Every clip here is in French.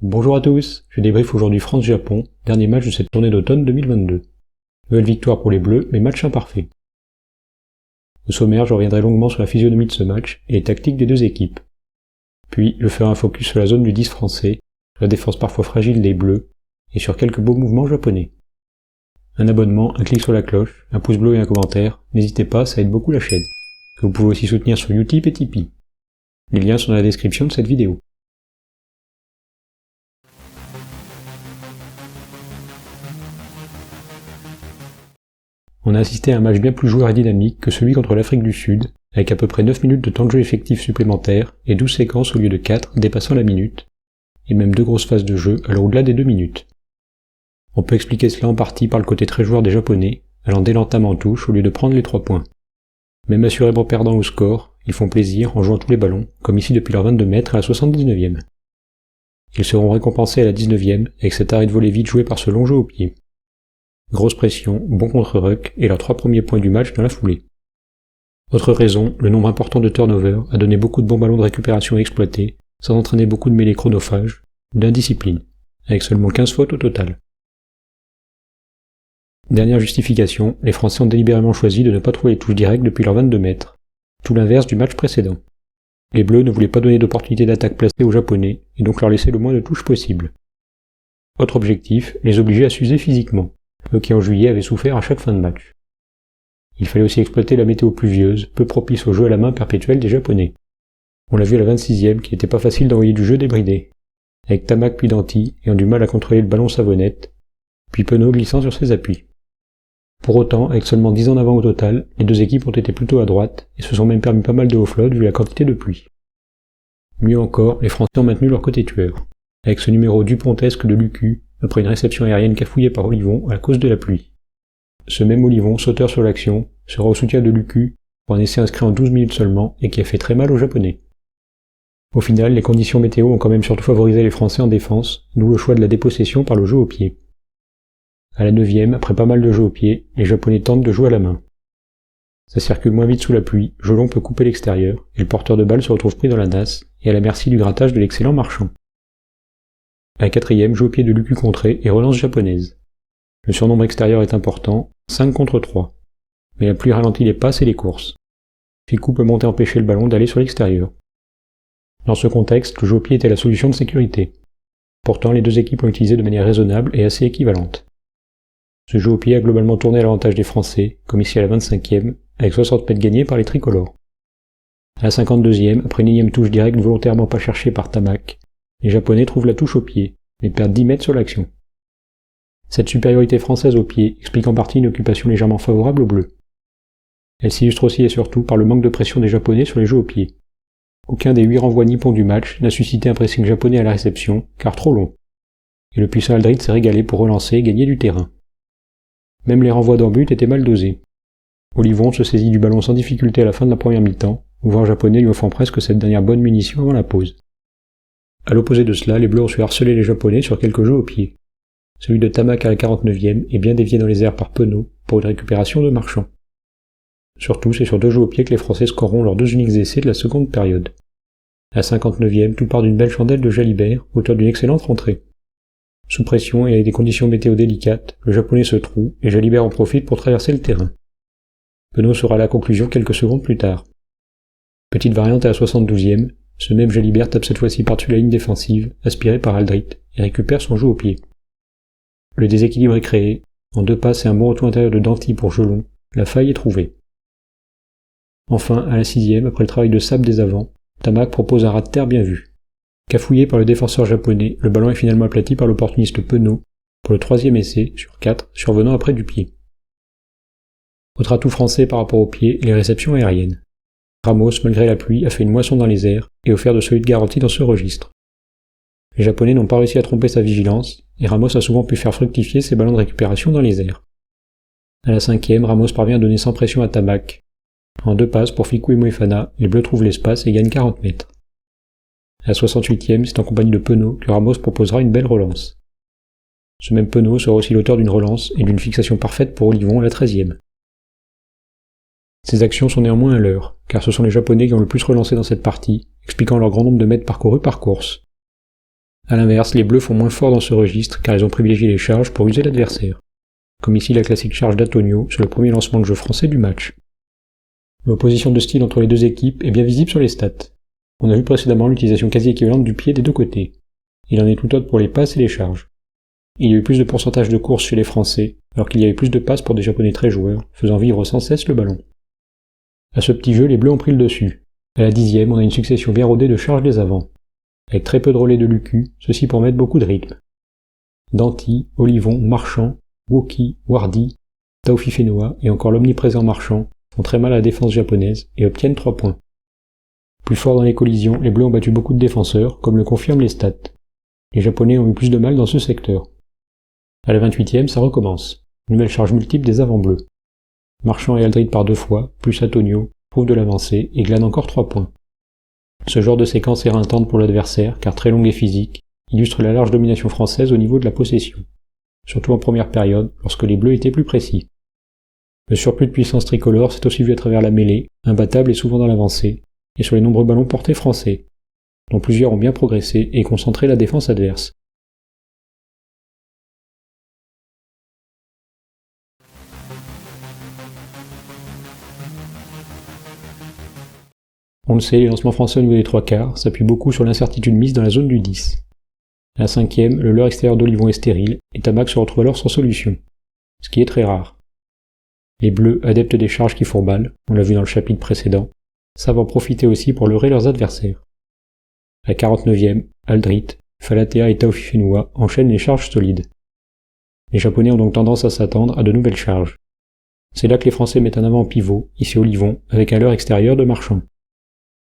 Bonjour à tous, je débriefe aujourd'hui France-Japon, dernier match de cette tournée d'automne 2022. Nouvelle victoire pour les Bleus, mais match imparfait. Au sommaire, je reviendrai longuement sur la physionomie de ce match et les tactiques des deux équipes. Puis, je ferai un focus sur la zone du 10 français, sur la défense parfois fragile des Bleus, et sur quelques beaux mouvements japonais. Un abonnement, un clic sur la cloche, un pouce bleu et un commentaire, n'hésitez pas, ça aide beaucoup la chaîne, que vous pouvez aussi soutenir sur Utip et Tipeee. Les liens sont dans la description de cette vidéo. On a assisté à un match bien plus joueur et dynamique que celui contre l'Afrique du Sud, avec à peu près 9 minutes de temps de jeu effectif supplémentaires et 12 séquences au lieu de 4 dépassant la minute, et même 2 grosses phases de jeu allant au-delà des 2 minutes. On peut expliquer cela en partie par le côté très joueur des Japonais, allant dès l'entame en touche au lieu de prendre les 3 points. Même assurément perdants au score, ils font plaisir en jouant tous les ballons, comme ici depuis leur 22 mètres à la 79e. Ils seront récompensés à la 19e avec cet arrêt de volée vite joué par ce long jeu au pied. Grosse pression, bon contre-ruck et leurs 3 premiers points du match dans la foulée. Autre raison, le nombre important de turnovers a donné beaucoup de bons ballons de récupération exploités, sans entraîner beaucoup de mêlées chronophages, ou d'indiscipline, avec seulement 15 fautes au total. Dernière justification, les Français ont délibérément choisi de ne pas trouver les touches directes depuis leurs 22 mètres, tout l'inverse du match précédent. Les Bleus ne voulaient pas donner d'opportunité d'attaque placée aux Japonais, et donc leur laisser le moins de touches possible. Autre objectif, les obliger à s'user physiquement, eux qui en juillet avaient souffert à chaque fin de match. Il fallait aussi exploiter la météo pluvieuse, peu propice au jeu à la main perpétuel des Japonais. On l'a vu à la 26e qu'il n'était pas facile d'envoyer du jeu débridé, avec Tamac puis Danty ayant du mal à contrôler le ballon savonnette, puis Penaud glissant sur ses appuis. Pour autant, avec seulement 10 ans d'avant au total, les deux équipes ont été plutôt à droite et se sont même permis pas mal de off-fload vu la quantité de pluie. Mieux encore, les Français ont maintenu leur côté tueur, avec ce numéro dupontesque de Lucu, après une réception aérienne cafouillée par Olivon à cause de la pluie. Ce même Olivon, sauteur sur l'action, sera au soutien de Lucu pour un essai inscrit en 12 minutes seulement et qui a fait très mal aux Japonais. Au final, les conditions météo ont quand même surtout favorisé les Français en défense, d'où le choix de la dépossession par le jeu au pied. À la 9e, après pas mal de jeux au pied, les Japonais tentent de jouer à la main. Ça circule moins vite sous la pluie, Jolon peut couper l'extérieur, et le porteur de balle se retrouve pris dans la nasse, et à la merci du grattage de l'excellent Marchand. À la 4e, jeu au pied de Lucu contré et relance japonaise. Le surnombre extérieur est important, 5 contre 3. Mais la pluie ralentit les passes et les courses. Ficou peut monter empêcher le ballon d'aller sur l'extérieur. Dans ce contexte, le jeu au pied était la solution de sécurité. Pourtant, les deux équipes ont utilisé de manière raisonnable et assez équivalente. Ce jeu au pied a globalement tourné à l'avantage des Français, comme ici à la 25e, avec 60 mètres gagnés par les tricolores. À la 52e, après une énième touche directe volontairement pas cherchée par Tamac, les Japonais trouvent la touche au pied, mais perdent 10 mètres sur l'action. Cette supériorité française au pied explique en partie une occupation légèrement favorable aux Bleus. Elle s'illustre aussi et surtout par le manque de pression des Japonais sur les jeux au pied. Aucun des 8 renvois nippons du match n'a suscité un pressing japonais à la réception, car trop long. Et le puissant Aldrit s'est régalé pour relancer et gagner du terrain. Même les renvois d'en but étaient mal dosés. Olivon se saisit du ballon sans difficulté à la fin de la première mi-temps, ouvreur japonais lui offrant presque cette dernière bonne munition avant la pause. À l'opposé de cela, les Bleus ont su harceler les Japonais sur quelques jeux au pied. Celui de Tamac à la 49e est bien dévié dans les airs par Penaud pour une récupération de Marchand. Surtout, c'est sur 2 jeux au pied que les Français scoreront leurs 2 uniques essais de la seconde période. À la 59e, tout part d'une belle chandelle de Jalibert, auteur d'une excellente rentrée. Sous pression et avec des conditions météo délicates, le Japonais se troue et Jalibert en profite pour traverser le terrain. Penaud sera à la conclusion quelques secondes plus tard. Petite variante à la 72e, ce même Jalibert tape cette fois-ci par-dessus la ligne défensive, aspiré par Aldrit, et récupère son jeu au pied. Le déséquilibre est créé, en 2 passes et un bon retour intérieur de Danty pour Jolon, la faille est trouvée. Enfin, à la 6e, après le travail de sable des avants, Tamac propose un raz de terre bien vu. Cafouillé par le défenseur japonais, le ballon est finalement aplati par l'opportuniste Penaud pour le 3e essai sur 4, survenant après du pied. Autre atout français par rapport au pied, les réceptions aériennes. Ramos, malgré la pluie, a fait une moisson dans les airs et offert de solides garanties dans ce registre. Les Japonais n'ont pas réussi à tromper sa vigilance, et Ramos a souvent pu faire fructifier ses ballons de récupération dans les airs. À la 5e, Ramos parvient à donner sans pression à Tamac. En 2 passes pour Ficou et Moefana, les Bleus trouvent l'espace et gagnent 40 mètres. À la 68e, c'est en compagnie de Penaud que Ramos proposera une belle relance. Ce même Penaud sera aussi l'auteur d'une relance et d'une fixation parfaite pour Olivon à la 13e. Ces actions sont néanmoins un leurre, car ce sont les Japonais qui ont le plus relancé dans cette partie, expliquant leur grand nombre de mètres parcourus par course. A l'inverse, les bleus font moins fort dans ce registre car ils ont privilégié les charges pour user l'adversaire. Comme ici la classique charge d'Antonio sur le premier lancement de jeu français du match. L'opposition de style entre les deux équipes est bien visible sur les stats. On a vu précédemment l'utilisation quasi équivalente du pied des deux côtés. Il en est tout autre pour les passes et les charges. Il y a eu plus de pourcentage de courses chez les Français, alors qu'il y avait plus de passes pour des Japonais très joueurs, faisant vivre sans cesse le ballon. À ce petit jeu, les bleus ont pris le dessus. À la 10e, on a une succession bien rodée de charges des avants. Avec très peu de relais de Lucu, ceci pour mettre beaucoup de rythme. Danti, Olivon, Marchand, Woki, Wardy, Taofifenua et encore l'omniprésent Marchand font très mal à la défense japonaise et obtiennent 3 points. Plus fort dans les collisions, les bleus ont battu beaucoup de défenseurs, comme le confirment les stats. Les japonais ont eu plus de mal dans ce secteur. À la 28e, ça recommence. Nouvelle charge multiple des avants bleus. Marchand et Aldrid par 2 fois, plus Antonio, trouvent de l'avancée et glanent encore 3 points. Ce genre de séquence éreintante pour l'adversaire, car très longue et physique, illustre la large domination française au niveau de la possession. Surtout en première période, lorsque les bleus étaient plus précis. Le surplus de puissance tricolore s'est aussi vu à travers la mêlée, imbattable et souvent dans l'avancée, et sur les nombreux ballons portés français, dont plusieurs ont bien progressé et concentré la défense adverse. On le sait, les lancements français au niveau des 3 quarts s'appuient beaucoup sur l'incertitude mise dans la zone du 10. À la 5e, le leurre extérieur d'Olivon est stérile, et Tamac se retrouve alors sans solution, ce qui est très rare. Les bleus, adeptes des charges qui fourballent, on l'a vu dans le chapitre précédent, savent en profiter aussi pour leurrer leurs adversaires. À la 49e, Aldrit, Falatea et Taofifenua enchaînent les charges solides. Les Japonais ont donc tendance à s'attendre à de nouvelles charges. C'est là que les Français mettent en avant en pivot, ici Olivon, avec un leurre extérieur de Marchand.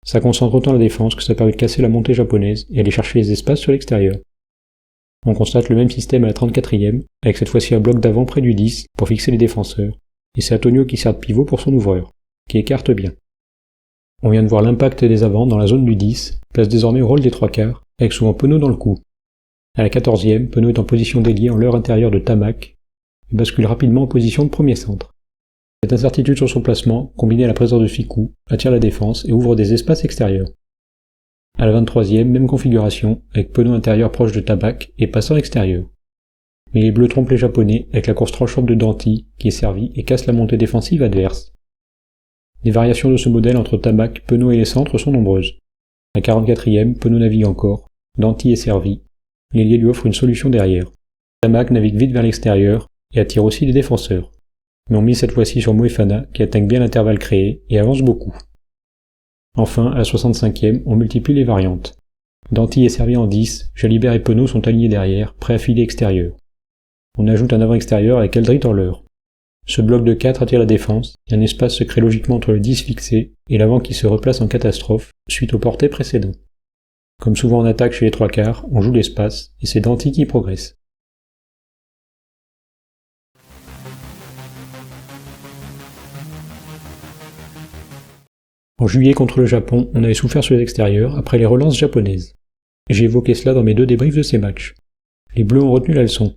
Ça concentre autant la défense que ça permet de casser la montée japonaise et aller chercher les espaces sur l'extérieur. On constate le même système à la 34e, avec cette fois-ci un bloc d'avant près du 10 pour fixer les défenseurs, et c'est Antonio qui sert de pivot pour son ouvreur, qui écarte bien. On vient de voir l'impact des avants dans la zone du 10, place désormais au rôle des 3 quarts, avec souvent Penaud dans le coup. À la 14e, Penaud est en position d'ailier en leurre intérieur de Tamac, et bascule rapidement en position de premier centre. Cette incertitude sur son placement, combinée à la présence de Ficou, attire la défense et ouvre des espaces extérieurs. À la 23e, même configuration, avec Penaud intérieur proche de Tamac et passant extérieur. Mais les bleus trompent les japonais avec la course tranchante de Danti, qui est servie et casse la montée défensive adverse. Les variations de ce modèle entre Tamac, Penaud et les centres sont nombreuses. À la 44e, Penaud navigue encore, Danti est servi, l'ailier lui offre une solution derrière. Tamac navigue vite vers l'extérieur et attire aussi les défenseurs. Mais on mise cette fois-ci sur Moefana qui attaque bien l'intervalle créé et avance beaucoup. Enfin, à la 65e, on multiplie les variantes. Danti est servi en 10, Jalibert et Penaud sont alignés derrière, prêts à filer extérieur. On ajoute un avant extérieur avec Aldrit en leurre. Ce bloc de 4 attire la défense, et un espace se crée logiquement entre le 10 fixé et l'avant qui se replace en catastrophe suite au porté précédent. Comme souvent en attaque chez les 3 quarts, on joue l'espace, et c'est Danti qui progresse. En juillet contre le Japon, on avait souffert sur les extérieurs après les relances japonaises. J'ai évoqué cela dans mes 2 débriefs de ces matchs. Les bleus ont retenu la leçon.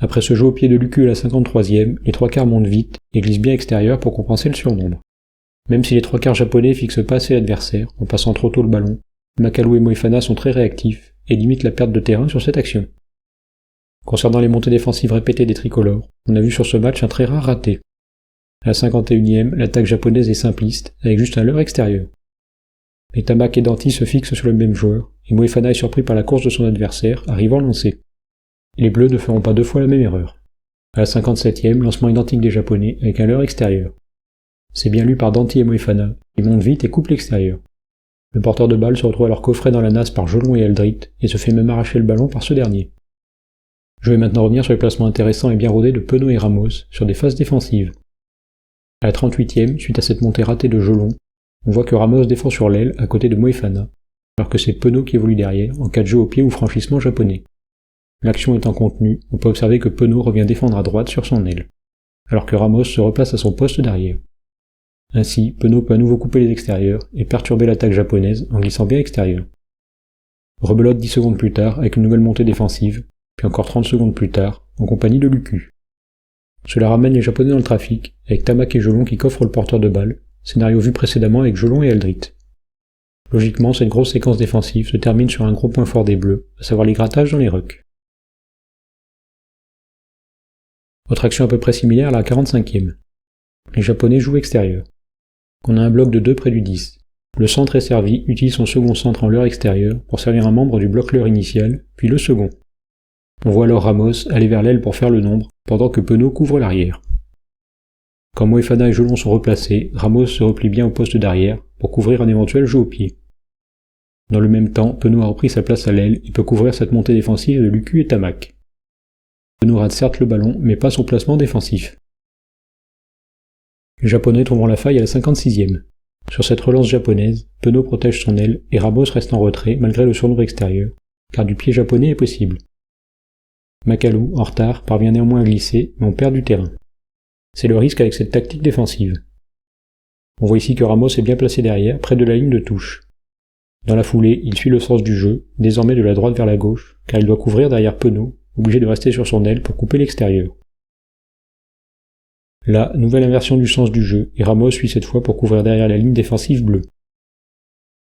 Après ce jeu au pied de Lucu à la 53e, les 3 quarts montent vite et glissent bien extérieur pour compenser le surnombre. Même si les 3 quarts japonais fixent pas assez l'adversaire en passant trop tôt le ballon, Makalu et Moefana sont très réactifs et limitent la perte de terrain sur cette action. Concernant les montées défensives répétées des tricolores, on a vu sur ce match un très rare raté. À la 51e, l'attaque japonaise est simpliste, avec juste un leurre extérieur. Mais Tamac et Danti se fixent sur le même joueur, et Moefana est surpris par la course de son adversaire, arrivant lancé. Les bleus ne feront pas 2 fois la même erreur. À la 57e, lancement identique des japonais, avec un leurre extérieur. C'est bien lu par Danti et Moefana, qui montent vite et coupent l'extérieur. Le porteur de balle se retrouve alors coffré dans la nasse par Jolon et Aldrit, et se fait même arracher le ballon par ce dernier. Je vais maintenant revenir sur les placements intéressants et bien rodés de Penaud et Ramos sur des phases défensives. À la 38e, suite à cette montée ratée de Jolon, on voit que Ramos défend sur l'aile à côté de Moefana, alors que c'est Penaud qui évolue derrière en cas de jeu au pied ou franchissement japonais. L'action étant contenue, on peut observer que Penaud revient défendre à droite sur son aile, alors que Ramos se replace à son poste derrière. Ainsi, Penaud peut à nouveau couper les extérieurs et perturber l'attaque japonaise en glissant bien extérieur. Rebelote 10 secondes plus tard avec une nouvelle montée défensive, puis encore 30 secondes plus tard, en compagnie de Lucu. Cela ramène les japonais dans le trafic, avec Tamac et Jolon qui coffrent le porteur de balle, scénario vu précédemment avec Jolon et Aldrit. Logiquement, cette grosse séquence défensive se termine sur un gros point fort des Bleus, à savoir les grattages dans les rucks. Autre action à peu près similaire à la 45e. Les Japonais jouent extérieur. On a un bloc de 2 près du 10. Le centre est servi, utilise son second centre en leurre extérieur pour servir un membre du bloc leurre initial, puis le second. On voit alors Ramos aller vers l'aile pour faire le nombre, pendant que Penaud couvre l'arrière. Quand Moefana et Jelon sont replacés, Ramos se replie bien au poste d'arrière pour couvrir un éventuel jeu au pied. Dans le même temps, Penaud a repris sa place à l'aile et peut couvrir cette montée défensive de Lucu et Tamac. Penaud rate certes le ballon, mais pas son placement défensif. Les Japonais trouveront la faille à la 56e. Sur cette relance japonaise, Penaud protège son aile et Ramos reste en retrait malgré le surnombre extérieur, car du pied japonais est possible. Macalou, en retard, parvient néanmoins à glisser, mais on perd du terrain. C'est le risque avec cette tactique défensive. On voit ici que Ramos est bien placé derrière, près de la ligne de touche. Dans la foulée, il suit le sens du jeu, désormais de la droite vers la gauche, car il doit couvrir derrière Penaud, obligé de rester sur son aile pour couper l'extérieur. Là, nouvelle inversion du sens du jeu, et Ramos suit cette fois pour couvrir derrière la ligne défensive bleue.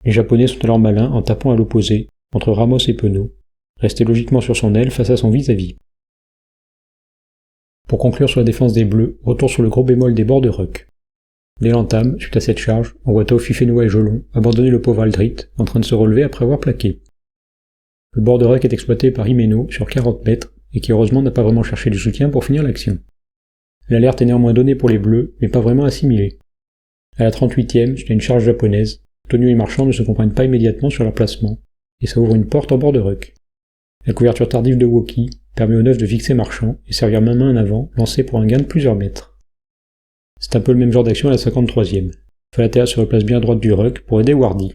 Les Japonais sont alors malins en tapant à l'opposé, entre Ramos et Penaud, resté logiquement sur son aile face à son vis-à-vis. Pour conclure sur la défense des Bleus, retour sur le gros bémol des bords de ruck. Dès l'entame, suite à cette charge, on voit Taofifenua et Jelon abandonner le pauvre Aldrit, en train de se relever après avoir plaqué. Le bord de ruck est exploité par Himeno sur 40 mètres, et qui heureusement n'a pas vraiment cherché du soutien pour finir l'action. L'alerte est néanmoins donnée pour les Bleus, mais pas vraiment assimilée. À la 38e, suite à une charge japonaise, Tonio et Marchand ne se comprennent pas immédiatement sur leur placement, et ça ouvre une porte en bord de ruck. La couverture tardive de Woki permet aux neufs de fixer Marchand et servir main en avant, lancé pour un gain de plusieurs mètres. C'est un peu le même genre d'action à la 53e. Falatea se replace bien à droite du ruck pour aider Wardy.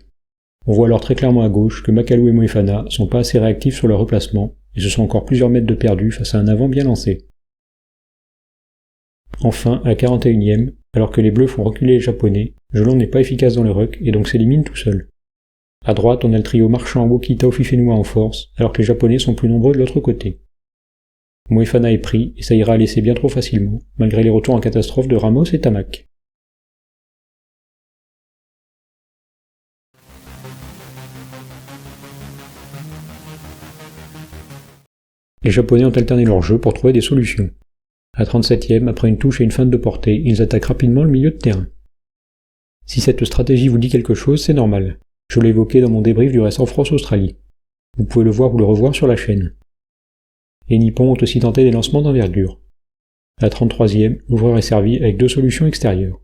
On voit alors très clairement à gauche que Macalou et Moefana sont pas assez réactifs sur leur replacement, et ce sont encore plusieurs mètres de perdu face à un avant bien lancé. Enfin, à la 41e, alors que les Bleus font reculer les Japonais, Jelon n'est pas efficace dans le ruck et donc s'élimine tout seul. À droite, on a le trio Marchand, Woki, Taofifenua en force, alors que les Japonais sont plus nombreux de l'autre côté. Moefana est pris, et ça ira à laisser bien trop facilement, malgré les retours en catastrophe de Ramos et Tamac. Les Japonais ont alterné leur jeu pour trouver des solutions. À la 37e, après une touche et une feinte de portée, ils attaquent rapidement le milieu de terrain. Si cette stratégie vous dit quelque chose, c'est normal. Je l'ai évoqué dans mon débrief du récent France-Australie. Vous pouvez le voir ou le revoir sur la chaîne. Les Nippons ont aussi tenté des lancements d'envergure. À la 33e, l'ouvreur est servi avec 2 solutions extérieures.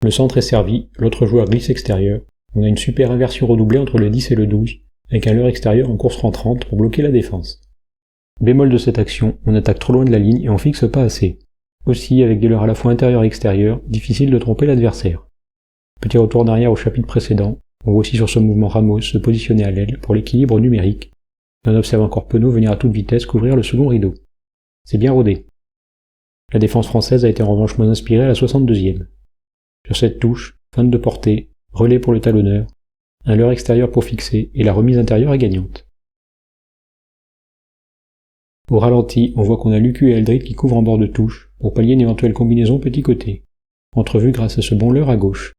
Le centre est servi, l'autre joueur glisse extérieur. On a une super inversion redoublée entre le 10 et le 12, avec un leurre extérieur en course rentrante pour bloquer la défense. Bémol de cette action, on attaque trop loin de la ligne et on fixe pas assez. Aussi, avec des leurres à la fois intérieur et extérieur, difficile de tromper l'adversaire. Petit retour en arrière au chapitre précédent, on voit aussi sur ce mouvement Ramos se positionner à l'aile pour l'équilibre numérique. On observe encore Penaud venir à toute vitesse couvrir le second rideau. C'est bien rodé. La défense française a été en revanche moins inspirée à la 62e. Sur cette touche, feinte de portée, relais pour le talonneur, un leurre extérieur pour fixer et la remise intérieure est gagnante. Au ralenti, on voit qu'on a Lucu et Aldrit qui couvrent en bord de touche pour pallier une éventuelle combinaison petit côté, entrevue grâce à ce bon leurre à gauche.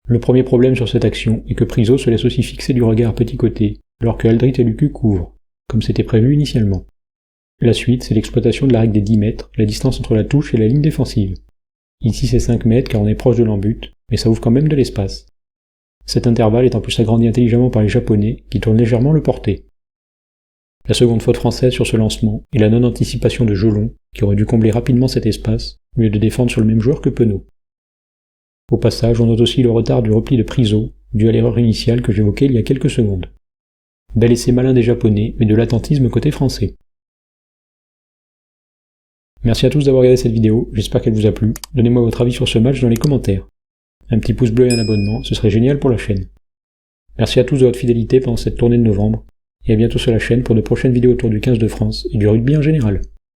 Le premier problème sur cette action est que Priso se laisse aussi fixer du regard petit côté, alors que Aldrit et Lucu couvrent, comme c'était prévu initialement. La suite, c'est l'exploitation de la règle des 10 mètres, la distance entre la touche et la ligne défensive. Ici c'est 5 mètres car on est proche de l'embut, mais ça ouvre quand même de l'espace. Cet intervalle est en plus agrandi intelligemment par les Japonais, qui tournent légèrement le porté. La seconde faute française sur ce lancement est la non-anticipation de Jelon, qui aurait dû combler rapidement cet espace, au lieu de défendre sur le même joueur que Penaud. Au passage, on note aussi le retard du repli de Priso, dû à l'erreur initiale que j'évoquais il y a quelques secondes. Bel essai malin des Japonais, mais de l'attentisme côté français. Merci à tous d'avoir regardé cette vidéo, j'espère qu'elle vous a plu. Donnez-moi votre avis sur ce match dans les commentaires. Un petit pouce bleu et un abonnement, ce serait génial pour la chaîne. Merci à tous de votre fidélité pendant cette tournée de novembre, et à bientôt sur la chaîne pour de prochaines vidéos autour du 15 de France et du rugby en général.